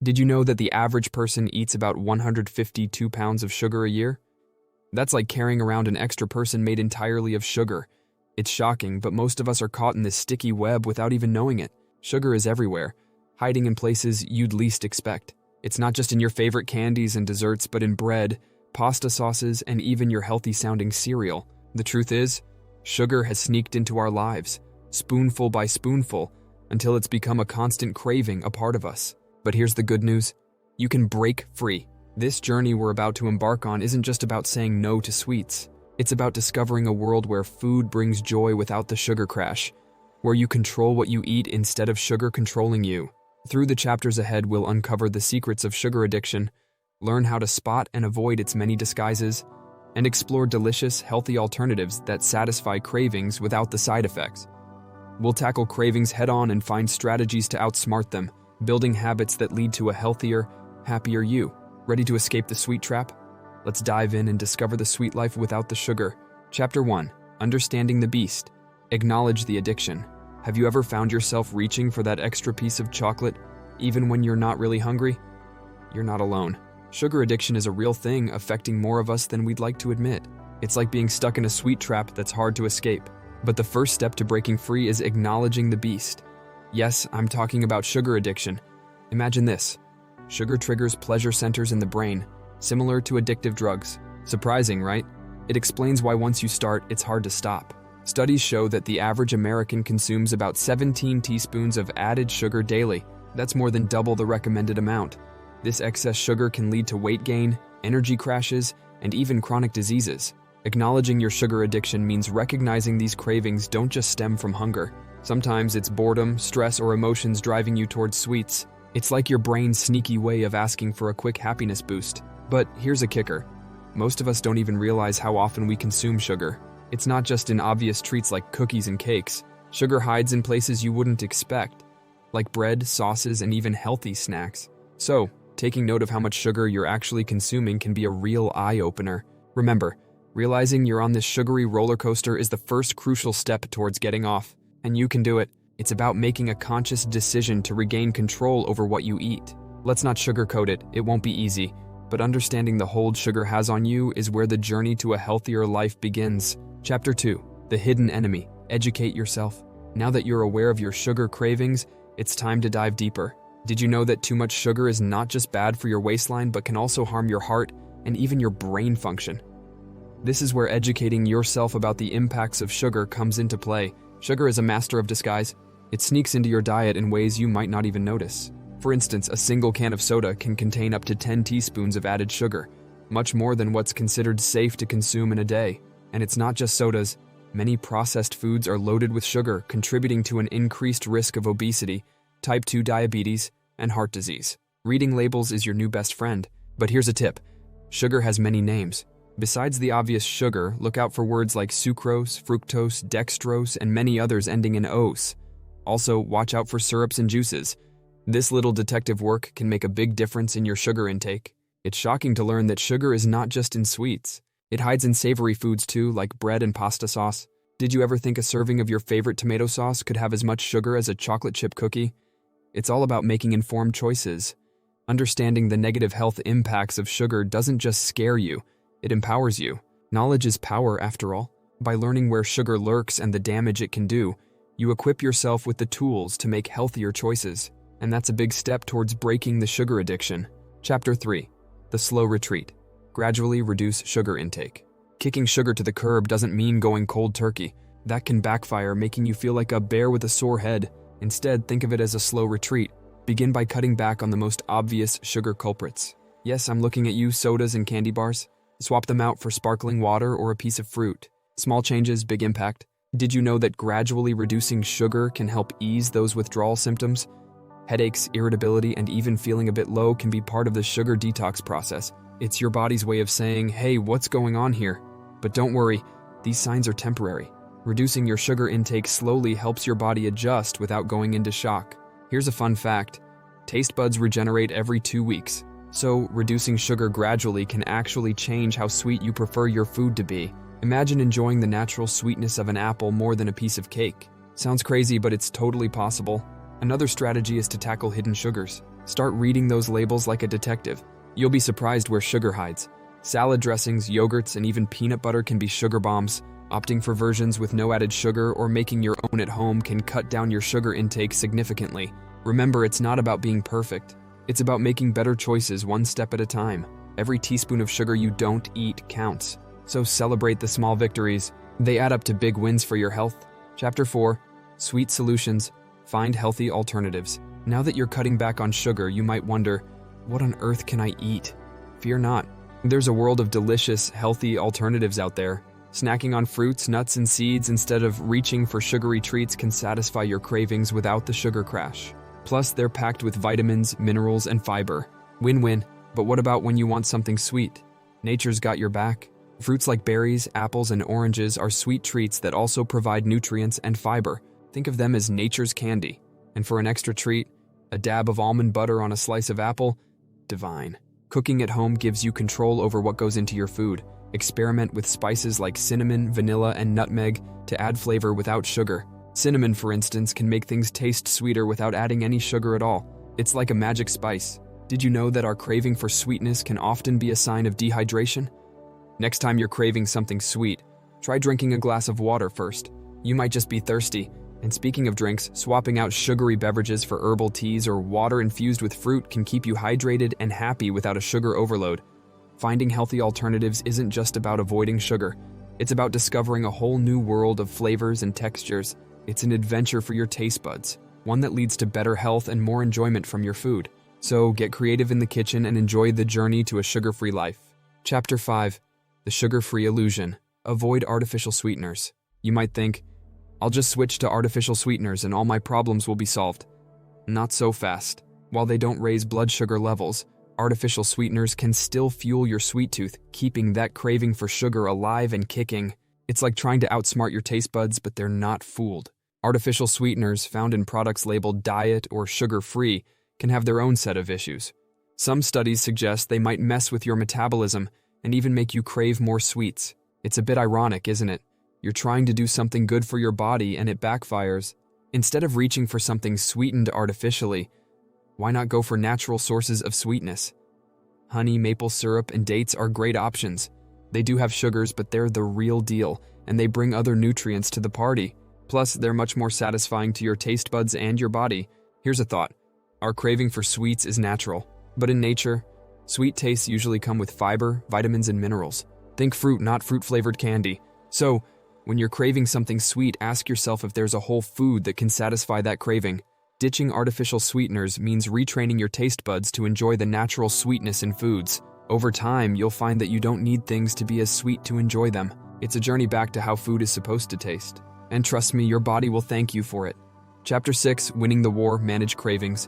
Did you know that the average person eats about 152 pounds of sugar a year? That's like carrying around an extra person made entirely of sugar. It's shocking, but most of us are caught in this sticky web without even knowing it. Sugar is everywhere, hiding in places you'd least expect. It's not just in your favorite candies and desserts, but in bread, pasta sauces, and even your healthy-sounding cereal. The truth is, sugar has sneaked into our lives, spoonful by spoonful, until it's become a constant craving, a part of us. But here's the good news. You can break free. This journey we're about to embark on isn't just about saying no to sweets. It's about discovering a world where food brings joy without the sugar crash, where you control what you eat instead of sugar controlling you. Through the chapters ahead, we'll uncover the secrets of sugar addiction, learn how to spot and avoid its many disguises, and explore delicious, healthy alternatives that satisfy cravings without the side effects. We'll tackle cravings head-on and find strategies to outsmart them, building habits that lead to a healthier, happier you. Ready to escape the sweet trap? Let's dive in and discover the sweet life without the sugar. Chapter 1. Understanding the Beast. Acknowledge the addiction. Have you ever found yourself reaching for that extra piece of chocolate, even when you're not really hungry? You're not alone. Sugar addiction is a real thing, affecting more of us than we'd like to admit. It's like being stuck in a sweet trap that's hard to escape. But the first step to breaking free is acknowledging the beast. Yes, I'm talking about sugar addiction. Imagine this. Sugar triggers pleasure centers in the brain, similar to addictive drugs. Surprising, right? It explains why once you start, it's hard to stop. Studies show that the average American consumes about 17 teaspoons of added sugar daily. That's more than double the recommended amount. This excess sugar can lead to weight gain, energy crashes, and even chronic diseases. Acknowledging your sugar addiction means recognizing these cravings don't just stem from hunger. Sometimes it's boredom, stress, or emotions driving you towards sweets. It's like your brain's sneaky way of asking for a quick happiness boost. But here's a kicker. Most of us don't even realize how often we consume sugar. It's not just in obvious treats like cookies and cakes. Sugar hides in places you wouldn't expect, like bread, sauces, and even healthy snacks. So, taking note of how much sugar you're actually consuming can be a real eye-opener. Remember, realizing you're on this sugary roller coaster is the first crucial step towards getting off. And you can do it. It's about making a conscious decision to regain control over what you eat. Let's not sugarcoat it, it won't be easy. But understanding the hold sugar has on you is where the journey to a healthier life begins. Chapter 2. The Hidden Enemy. Educate yourself. Now that you're aware of your sugar cravings, it's time to dive deeper. Did you know that too much sugar is not just bad for your waistline, but can also harm your heart and even your brain function? This is where educating yourself about the impacts of sugar comes into play. Sugar is a master of disguise. It sneaks into your diet in ways you might not even notice. For instance, a single can of soda can contain up to 10 teaspoons of added sugar, much more than what's considered safe to consume in a day. And it's not just sodas. Many processed foods are loaded with sugar, contributing to an increased risk of obesity, type 2 diabetes, and heart disease. Reading labels is your new best friend. But here's a tip. Sugar has many names. Besides the obvious sugar, look out for words like sucrose, fructose, dextrose, and many others ending in ose. Also, watch out for syrups and juices. This little detective work can make a big difference in your sugar intake. It's shocking to learn that sugar is not just in sweets. It hides in savory foods too, like bread and pasta sauce. Did you ever think a serving of your favorite tomato sauce could have as much sugar as a chocolate chip cookie? It's all about making informed choices. Understanding the negative health impacts of sugar doesn't just scare you, it empowers you. Knowledge is power, after all. By learning where sugar lurks and the damage it can do, you equip yourself with the tools to make healthier choices. And that's a big step towards breaking the sugar addiction. Chapter 3. The Slow Retreat. Gradually reduce sugar intake. Kicking sugar to the curb doesn't mean going cold turkey. That can backfire, making you feel like a bear with a sore head. Instead, think of it as a slow retreat. Begin by cutting back on the most obvious sugar culprits. Yes, I'm looking at you, sodas and candy bars. Swap them out for sparkling water or a piece of fruit. Small changes, big impact. Did you know that gradually reducing sugar can help ease those withdrawal symptoms? Headaches, irritability, and even feeling a bit low can be part of the sugar detox process. It's your body's way of saying, hey, what's going on here? But don't worry, these signs are temporary. Reducing your sugar intake slowly helps your body adjust without going into shock. Here's a fun fact. Taste buds regenerate every 2 weeks. So, reducing sugar gradually can actually change how sweet you prefer your food to be. Imagine enjoying the natural sweetness of an apple more than a piece of cake. Sounds crazy, but it's totally possible. Another strategy is to tackle hidden sugars. Start reading those labels like a detective. You'll be surprised where sugar hides. Salad dressings, yogurts, and even peanut butter can be sugar bombs. Opting for versions with no added sugar or making your own at home can cut down your sugar intake significantly. Remember, it's not about being perfect. It's about making better choices one step at a time. Every teaspoon of sugar you don't eat counts. So celebrate the small victories. They add up to big wins for your health. Chapter 4. Sweet Solutions. Find healthy alternatives. Now that you're cutting back on sugar, you might wonder, what on earth can I eat? Fear not. There's a world of delicious, healthy alternatives out there. Snacking on fruits, nuts, and seeds instead of reaching for sugary treats can satisfy your cravings without the sugar crash. Plus, they're packed with vitamins, minerals, and fiber. Win-win. But what about when you want something sweet? Nature's got your back. Fruits like berries, apples, and oranges are sweet treats that also provide nutrients and fiber. Think of them as nature's candy. And for an extra treat, a dab of almond butter on a slice of apple? Divine. Cooking at home gives you control over what goes into your food. Experiment with spices like cinnamon, vanilla, and nutmeg to add flavor without sugar. Cinnamon, for instance, can make things taste sweeter without adding any sugar at all. It's like a magic spice. Did you know that our craving for sweetness can often be a sign of dehydration? Next time you're craving something sweet, try drinking a glass of water first. You might just be thirsty. And speaking of drinks, swapping out sugary beverages for herbal teas or water infused with fruit can keep you hydrated and happy without a sugar overload. Finding healthy alternatives isn't just about avoiding sugar. It's about discovering a whole new world of flavors and textures. It's an adventure for your taste buds, one that leads to better health and more enjoyment from your food. So get creative in the kitchen and enjoy the journey to a sugar-free life. Chapter 5. The Sugar-Free Illusion. Avoid artificial sweeteners. You might think, I'll just switch to artificial sweeteners and all my problems will be solved. Not so fast. While they don't raise blood sugar levels, artificial sweeteners can still fuel your sweet tooth, keeping that craving for sugar alive and kicking. It's like trying to outsmart your taste buds, but they're not fooled. Artificial sweeteners found in products labeled diet or sugar-free can have their own set of issues. Some studies suggest they might mess with your metabolism and even make you crave more sweets. It's a bit ironic, isn't it? You're trying to do something good for your body and it backfires. Instead of reaching for something sweetened artificially, why not go for natural sources of sweetness? Honey, maple syrup, and dates are great options. They do have sugars, but they're the real deal, and they bring other nutrients to the party. Plus, they're much more satisfying to your taste buds and your body. Here's a thought. Our craving for sweets is natural, but in nature, sweet tastes usually come with fiber, vitamins, and minerals. Think fruit, not fruit-flavored candy. So, when you're craving something sweet, ask yourself if there's a whole food that can satisfy that craving. Ditching artificial sweeteners means retraining your taste buds to enjoy the natural sweetness in foods. Over time, you'll find that you don't need things to be as sweet to enjoy them. It's a journey back to how food is supposed to taste. And trust me, your body will thank you for it. Chapter 6. Winning the War. Manage Cravings.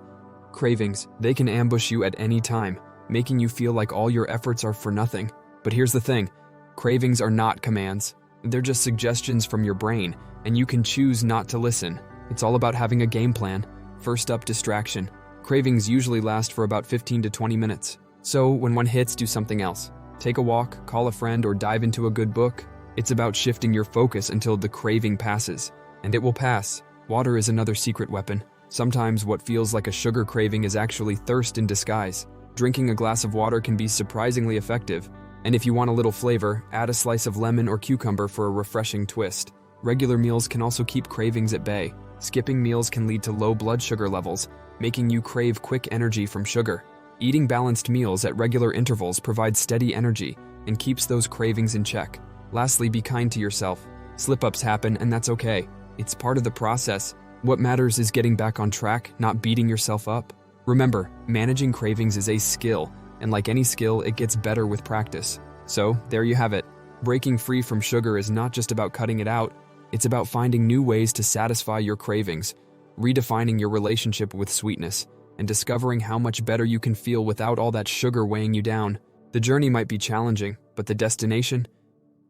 Cravings, they can ambush you at any time, making you feel like all your efforts are for nothing. But here's the thing. Cravings are not commands. They're just suggestions from your brain, and you can choose not to listen. It's all about having a game plan. First up, distraction. Cravings usually last for about 15 to 20 minutes. So when one hits, do something else. Take a walk, call a friend, or dive into a good book. It's about shifting your focus until the craving passes. And it will pass. Water is another secret weapon. Sometimes what feels like a sugar craving is actually thirst in disguise. Drinking a glass of water can be surprisingly effective. And if you want a little flavor, add a slice of lemon or cucumber for a refreshing twist. Regular meals can also keep cravings at bay. Skipping meals can lead to low blood sugar levels, making you crave quick energy from sugar. Eating balanced meals at regular intervals provides steady energy and keeps those cravings in check. Lastly, be kind to yourself. Slip-ups happen, and that's okay. It's part of the process. What matters is getting back on track, not beating yourself up. Remember, managing cravings is a skill, and like any skill, it gets better with practice. So, there you have it. Breaking free from sugar is not just about cutting it out. It's about finding new ways to satisfy your cravings, redefining your relationship with sweetness, and discovering how much better you can feel without all that sugar weighing you down. The journey might be challenging, but the destination?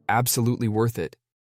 Absolutely worth it.